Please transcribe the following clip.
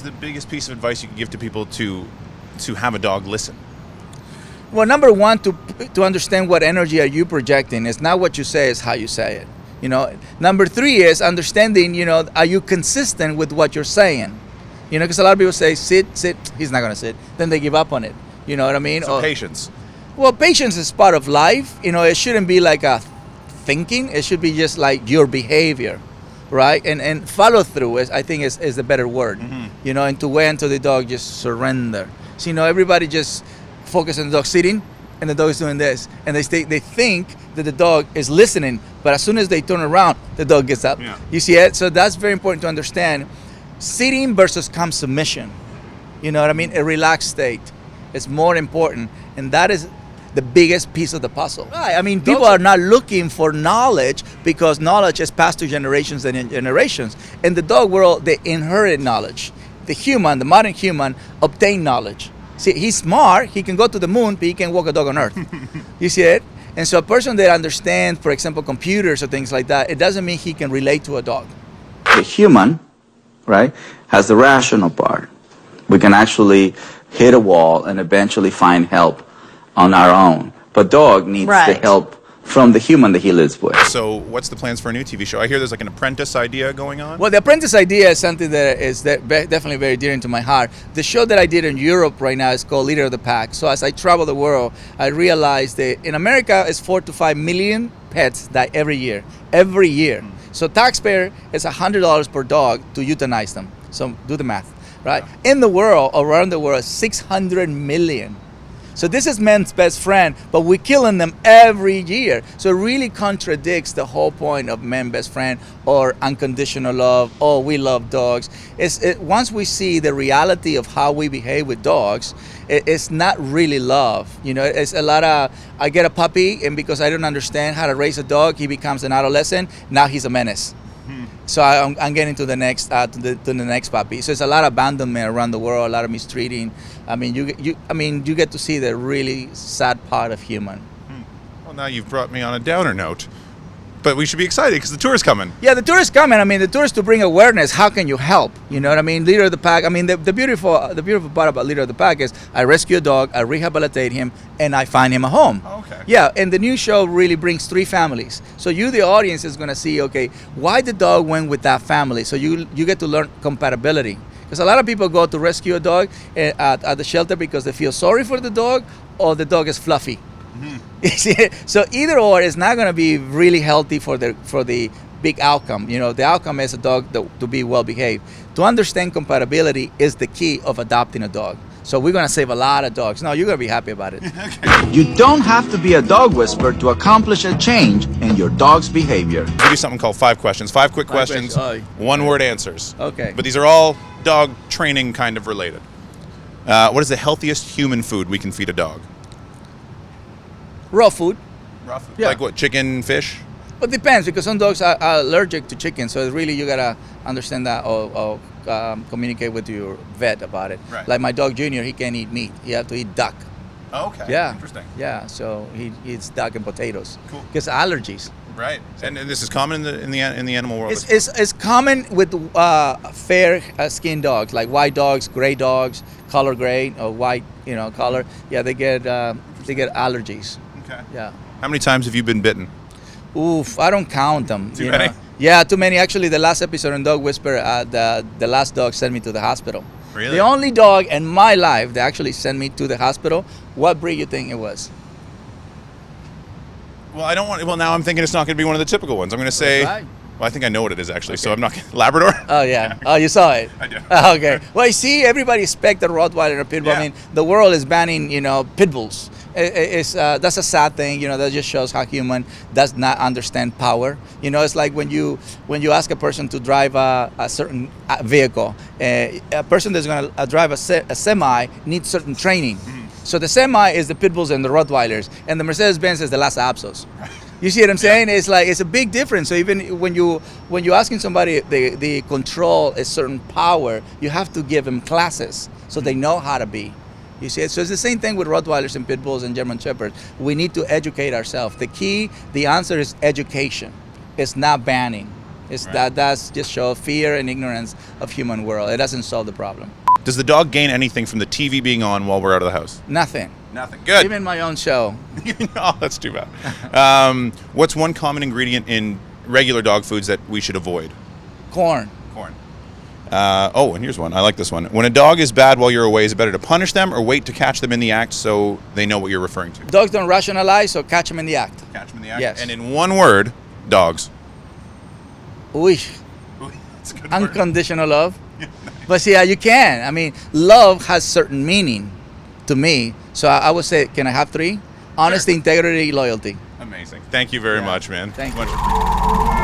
the biggest piece of advice you can give to people to have a dog listen? Well, number one, to understand what energy are you projecting. It's not what you say, it's how you say it. You know, number three is understanding, you know, are you consistent with what you're saying? You know, because a lot of people say, sit, he's not going to sit. Then they give up on it. You know what I mean? So patience. Well, patience is part of life. You know, it shouldn't be like a thinking. It should be just like your behavior, right? And follow through, I think, is the better word. Mm-hmm. You know, and to wait until the dog just surrender. So, you know, everybody just focus on the dog sitting, and the dog is doing this. And they think that the dog is listening, but as soon as they turn around, the dog gets up. Yeah. You see it? So that's very important to understand. Sitting versus calm submission. You know what I mean? A relaxed state is more important, and that is the biggest piece of the puzzle. Right. I mean, people are not looking for knowledge because knowledge is passed to generations and generations. In the dog world, they inherit knowledge. The modern human, obtain knowledge. See, he's smart, he can go to the moon, but he can walk a dog on Earth. You see it? And so a person that understands, for example, computers or things like that, it doesn't mean he can relate to a dog. The human, right, has the rational part. We can actually hit a wall and eventually find help on our own. But dog needs the help from the human that he lives with. So what's the plans for a new TV show? I hear there's like an apprentice idea going on. Well, the apprentice idea is something that is definitely very dear to my heart. The show that I did in Europe right now is called Leader of the Pack. So as I travel the world, I realized that in America, it's 4 to 5 million pets die every year. Every year. So taxpayer is $100 per dog to euthanize them. So do the math, right? Yeah. In the world, around the world, 600 million. So this is man's best friend, but we're killing them every year. So it really contradicts the whole point of man's best friend or unconditional love. Oh, we love dogs. Once we see the reality of how we behave with dogs, it's not really love. You know, it's a lot of, I get a puppy, and because I don't understand how to raise a dog, he becomes an adolescent. Now he's a menace. So I'm getting to the next to the next puppy. So it's a lot of abandonment around the world, a lot of mistreating. I mean, you get to see the really sad part of human. Well, now you've brought me on a downer note, but we should be excited because the tour is coming. Yeah, the tour is coming. I mean, the tour is to bring awareness. How can you help? You know what I mean? Leader of the Pack. I mean, the beautiful part about Leader of the Pack is I rescue a dog, I rehabilitate him, and I find him a home. Okay. Yeah, and the new show really brings 3 families. So you, the audience, is going to see, okay, why the dog went with that family. So you get to learn compatibility. Because a lot of people go to rescue a dog at the shelter because they feel sorry for the dog or the dog is fluffy. So either or is not going to be really healthy for the big outcome. You know, the outcome is a dog to be well behaved. To understand compatibility is the key of adopting a dog. So we're going to save a lot of dogs. No, you're going to be happy about it. Okay. You don't have to be a dog whisperer to accomplish a change in your dog's behavior. We do something called 5 questions. 5 quick questions, one-word answers. Okay. But these are all dog training kind of related. What is the healthiest human food we can feed a dog? Raw food. Raw food? Yeah. Like what, chicken, fish? It depends, because some dogs are allergic to chicken. So really you got to understand that or communicate with your vet about it. Right. Like my dog Junior, he can't eat meat. He have to eat duck. Oh, okay. Yeah. Interesting. Yeah, so he eats duck and potatoes. Cool. Because allergies. Right. And this is common in the animal world? It's common with fair skinned dogs, like white dogs, gray dogs, color gray or white, color. Yeah, they get allergies. Okay. Yeah. How many times have you been bitten? Oof, I don't count them. Too many? Yeah, too many. Actually, the last episode on Dog Whisper, the last dog sent me to the hospital. Really? The only dog in my life that actually sent me to the hospital. What breed you think it was? Well, now I'm thinking it's not going to be one of the typical ones. I'm going to say, right. Well, I think I know what it is actually, so I'm not Labrador? Oh, yeah. Oh, you saw it? I do. Okay. Well, you see, everybody expects a Rottweiler or a pit bull. Yeah. I mean, the world is banning, pit bulls. That's a sad thing. That just shows how human does not understand power. It's like when you ask a person to drive a certain vehicle, a person that's going to drive a semi needs certain training. Mm-hmm. So the semi is the pit bulls and the Rottweilers, and the Mercedes-Benz is the Lhasa Apsos. You see what I'm saying? It's like it's a big difference. So even when you're asking somebody the control a certain power, you have to give them classes so they know how to be. You see it? So it's the same thing with Rottweilers and Pit Bulls and German Shepherds. We need to educate ourselves. The answer is education. It's not banning. It's Right. that's just show fear and ignorance of human world. It doesn't solve the problem. Does the dog gain anything from the TV being on while we're out of the house? Nothing. Nothing. Good. Even my own show. Oh, that's too bad. What's one common ingredient in regular dog foods that we should avoid? Corn. Corn. And here's one. I like this one. When a dog is bad while you're away, is it better to punish them or wait to catch them in the act so they know what you're referring to? Dogs don't rationalize, so catch them in the act. Catch them in the act? Yes. And in one word, dogs. Uy, That's a good word. unconditional love. But see, you can. I mean, love has certain meaning to me. So I would say, can I have 3? Honesty, integrity, loyalty. Amazing. Thank you very Yeah. much, man. Thank Much you. appreciated.